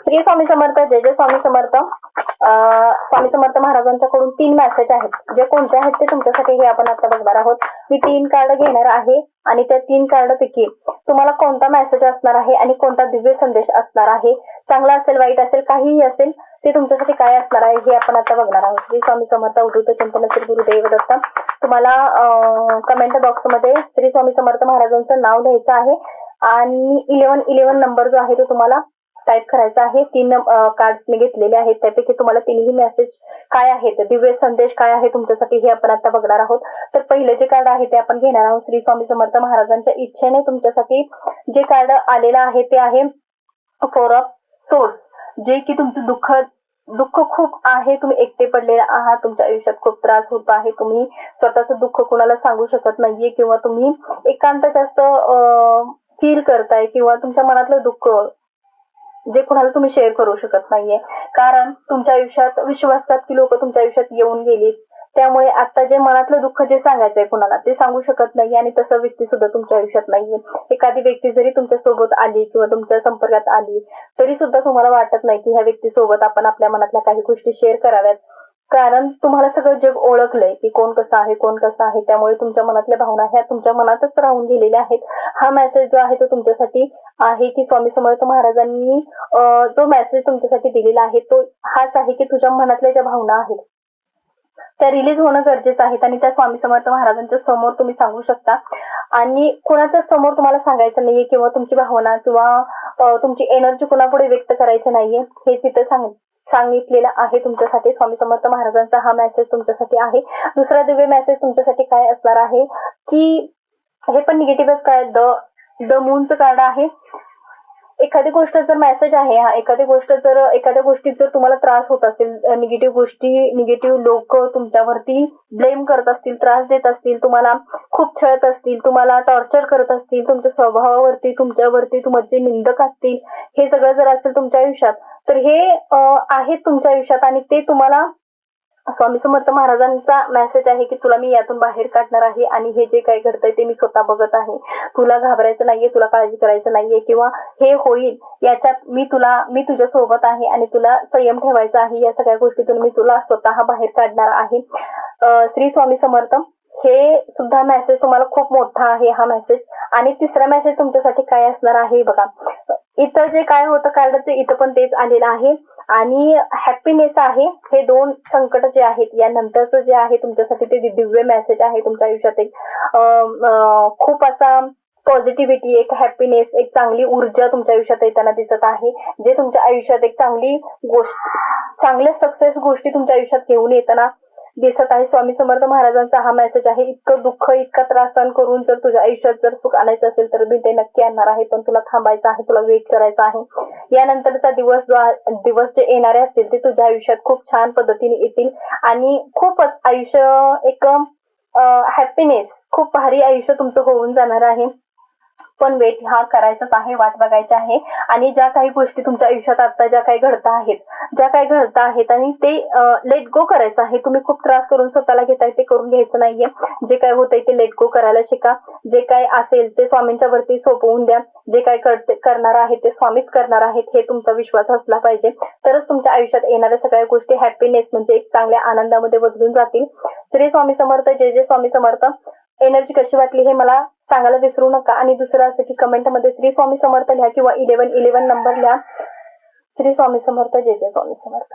श्री स्वामी समर्थ, जय जय Swami Samarth. Swami Samarth महाराजांच्याकडून 3 message आहेत. जे कोणते आहेत ते तुमच्यासाठी हे आपण आता बघणार आहोत. मी 3 कार्ड घेणार आहे आणि त्या 3 कार्ड पैकी तुम्हाला कोणता मेसेज असणार आहे आणि कोणता दिव्य संदेश असणार आहे, चांगला असेल वाईट असेल काहीही असेल, ते तुमच्यासाठी काय असणार आहे हे आपण आता बघणार आहोत. श्री स्वामी समर्थ. उद्धृत चिंतन श्री गुरुदेव दत्त. तुम्हाला कमेंट बॉक्स मध्ये श्री स्वामी समर्थ महाराजांचं नाव लिहायचं आहे आणि 1111 नंबर जो आहे तो तुम्हाला टाइप करायचा आहे. 3 कार्ड्स मी घेतलेले आहेत, त्यापैकी तुम्हाला 3ही मेसेज काय आहेत, दिव्य संदेश काय आहे तुमच्यासाठी हे आपण आता बघणार आहोत. तर पहिले जे कार्ड आहे ते आपण घेणार आहोत. श्री स्वामी समर्थ महाराजांच्या इच्छेने तुमच्यासाठी जे कार्ड आलेलं आहे ते आहे 4 ऑफ सोर्स. जे की तुमचं दुःख खूप आहे, तुम्ही एकटे पडलेले आहात, तुमच्या आयुष्यात खूप त्रास होत आहे, तुम्ही स्वतःचं दुःख कुणाला सांगू शकत नाहीये किंवा तुम्ही एकांत जास्त फील करताय किंवा तुमच्या मनातलं दुःख जे कुणाला तुम्ही शेअर करू शकत नाहीये, कारण तुमच्या आयुष्यात विश्वासघातकी लोक तुमच्या आयुष्यात येऊन गेली. त्यामुळे आता जे मनातलं दुःख जे सांगायचंय कुणाला ते सांगू शकत नाही आणि तसं व्यक्ती सुद्धा तुमच्या आयुष्यात नाहीये. एखादी व्यक्ती जरी तुमच्या सोबत आली किंवा तुमच्या संपर्कात आली तरी सुद्धा तुम्हाला वाटत नाही की ह्या व्यक्ती सोबत आपण आपल्या मनातल्या काही गोष्टी शेअर कराव्यात, कारण तुम्हाला सगळं जग ओळखलंय की कोण कसं आहे कोण कसं आहे. त्यामुळे तुमच्या मनातल्या भावना ह्या तुमच्या मनातच राहून गेलेल्या आहेत. हा मेसेज जो आहे तो तुमच्यासाठी आहे की स्वामी समर्थ महाराजांनी जो मेसेज तुमच्यासाठी दिलेला आहे तो हाच आहे की तुझ्या मनातल्या ज्या भावना आहेत त्या रिलीज होणं गरजेचं आहे आणि त्या स्वामी समर्थ महाराजांच्या समोर तुम्ही सांगू शकता आणि कोणाच्या समोर तुम्हाला सांगायचं नाहीये किंवा तुमची भावना किंवा तुमची एनर्जी कोणापुढे व्यक्त करायची नाहीये. हे तिथं सांगितलेलं आहे तुमच्यासाठी. स्वामी समर्थ महाराजांचा हा मेसेज तुमच्यासाठी आहे. दुसरा दिव्य मेसेज तुमच्यासाठी काय असणार आहे की हे पण निगेटिव्हच काय, द मूनचं कार्ड आहे. एखादी गोष्ट जर मेसेज आहे हा, एखाद्या गोष्टीत जर तुम्हाला त्रास होत असेल, निगेटिव्ह लोक तुमच्यावरती ब्लेम करत असतील, त्रास देत असतील, तुम्हाला खूप छळत असतील, तुम्हाला टॉर्चर करत असतील, तुमच्या स्वभावावरती तुमच्यावरती तुमचे निंदक असतील, हे सगळं जर असेल तुमच्या आयुष्यात तर हे आहे तुमच्या आयुष्यात आणि ते तुम्हाला स्वामी समर्थ महाराजांचा मेसेज आहे की तुला मी यातून बाहेर काढणार आहे आणि हे जे काही घडतंय ते मी स्वतः बघत आहे. तुला घाबरायचं नाहीये, तुला काळजी करायचं नाहीये किंवा हे होईल याच्यात मी तुझ्या सोबत आहे आणि तुला संयम ठेवायचा आहे. या सगळ्या गोष्टीतून मी तुला स्वतः बाहेर काढणार आहे. श्री स्वामी समर्थ. हे सुद्धा मेसेज तुम्हाला खूप मोठा आहे हा मेसेज. आणि तिसरा मेसेज तुमच्यासाठी काय असणार आहे बघा. इथं जे काय होतं कार्डाचं इथं पण तेच आलेलं आहे आणि हॅपीनेस आहे. हे 2 संकट जे आहेत या नंतरचं जे आहे तुमच्यासाठी ते दिव्य मेसेज आहे. तुमच्या आयुष्यात एक खूप असा पॉझिटिव्हिटी, एक हॅपीनेस, एक चांगली ऊर्जा तुमच्या आयुष्यात येताना दिसत आहे, जे तुमच्या आयुष्यात एक चांगल्या सक्सेस गोष्टी तुमच्या आयुष्यात घेऊन येताना दिसत आहे. स्वामी समर्थ महाराजांचा हा मेसेज आहे. इतकं दुःख, इतका त्रास सहन करून जर तुझ्या आयुष्यात जर सुख आणायचं असेल तर मी ते नक्की आणणार आहे, पण तुला थांबायचं आहे, तुला वेट करायचं आहे. यानंतरचा दिवस जे येणारे असतील ते तुझ्या आयुष्यात खूप छान पद्धतीने येतील आणि खूपच आयुष्य एक हॅपीनेस, खूप भारी आयुष्य तुमचं होऊन जाणार आहे. पण वेट हा करायचाच आहे, वाट बघायची आहे. आणि ज्या काही गोष्टी तुमच्या आयुष्यात आता ज्या काही घडत आहेत आणि ते लेट गो करायचं आहे. तुम्ही खूप त्रास करून स्वतःला घेताय ते करून घ्यायचं नाहीये. जे काय होतंय ते लेट गो करायला शिका. जे काय असेल ते स्वामींच्या वरती सोपवून द्या. जे काय करणार आहे ते स्वामीच करणार आहेत हे तुमचा विश्वास असला पाहिजे, तरच तुमच्या आयुष्यात येणाऱ्या सगळ्या गोष्टी हॅपीनेस म्हणजे एक चांगल्या आनंदामध्ये बदलून जातील. श्री स्वामी समर्थ. जय जय स्वामी समर्थ. एनर्जी कशी वाटली हे मला सांगायला विसरू नका आणि दुसरं असं की कमेंटमध्ये श्री स्वामी समर्थ लिहा किंवा 1111 नंबर लिहा. श्री स्वामी समर्थ. जय जय स्वामी समर्थ.